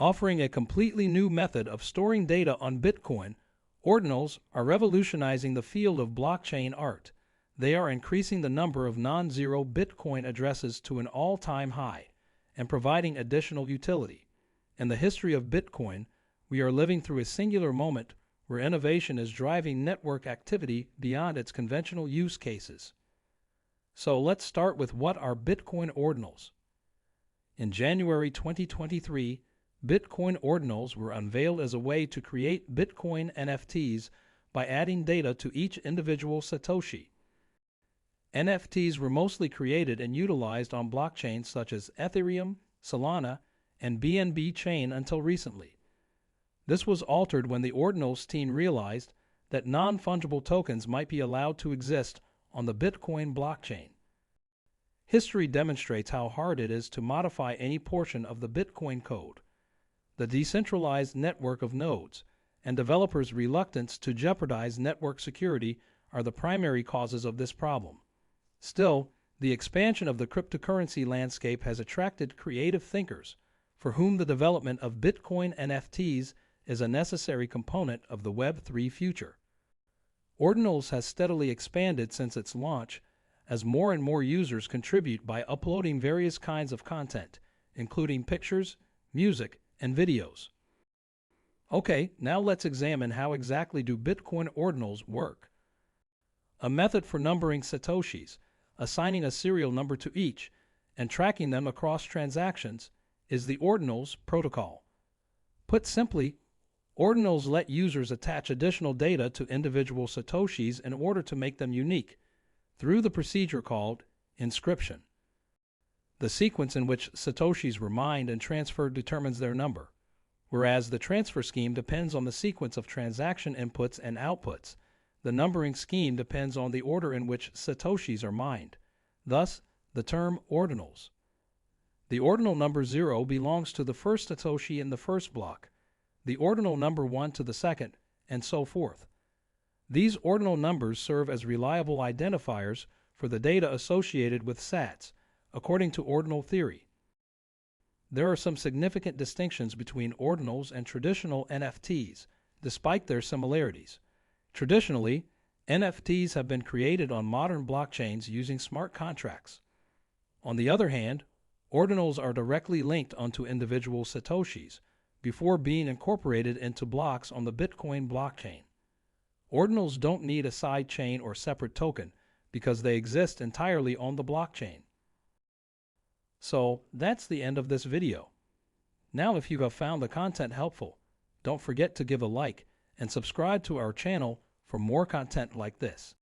Offering a completely new method of storing data on Bitcoin, Ordinals are revolutionizing the field of blockchain art. They are increasing the number of non-zero Bitcoin addresses to an all-time high and providing additional utility. In the history of Bitcoin, we are living through a singular moment where innovation is driving network activity beyond its conventional use cases. So let's start with what are Bitcoin Ordinals. In January 2023, Bitcoin Ordinals were unveiled as a way to create Bitcoin NFTs by adding data to each individual Satoshi. NFTs were mostly created and utilized on blockchains such as Ethereum, Solana, and BNB chain until recently. This was altered when the Ordinals team realized that non-fungible tokens might be allowed to exist on the Bitcoin blockchain. History demonstrates how hard it is to modify any portion of the Bitcoin code. The decentralized network of nodes and developers' reluctance to jeopardize network security are the primary causes of this problem. Still, the expansion of the cryptocurrency landscape has attracted creative thinkers for whom the development of Bitcoin NFTs is a necessary component of the Web3 future. Ordinals has steadily expanded since its launch as more and more users contribute by uploading various kinds of content, including pictures, music, and videos. Okay, now let's examine how exactly do Bitcoin Ordinals work. A method for numbering satoshis, assigning a serial number to each, and tracking them across transactions is the Ordinals Protocol. Put simply, Ordinals let users attach additional data to individual satoshis in order to make them unique through the procedure called inscription. The sequence in which satoshis were mined and transferred determines their number, whereas the transfer scheme depends on the sequence of transaction inputs and outputs. The numbering scheme depends on the order in which satoshis are mined, thus the term ordinals. The ordinal number 0 belongs to the first satoshi in the first block, the ordinal number 1 to the second, and so forth. These ordinal numbers serve as reliable identifiers for the data associated with sats, according to ordinal theory. There are some significant distinctions between ordinals and traditional NFTs, despite their similarities. Traditionally, NFTs have been created on modern blockchains using smart contracts. On the other hand, ordinals are directly linked onto individual satoshis before being incorporated into blocks on the Bitcoin blockchain. Ordinals don't need a side chain or separate token because they exist entirely on the blockchain. So that's the end of this video. Now if you have found the content helpful, don't forget to give a like and subscribe to our channel for more content like this.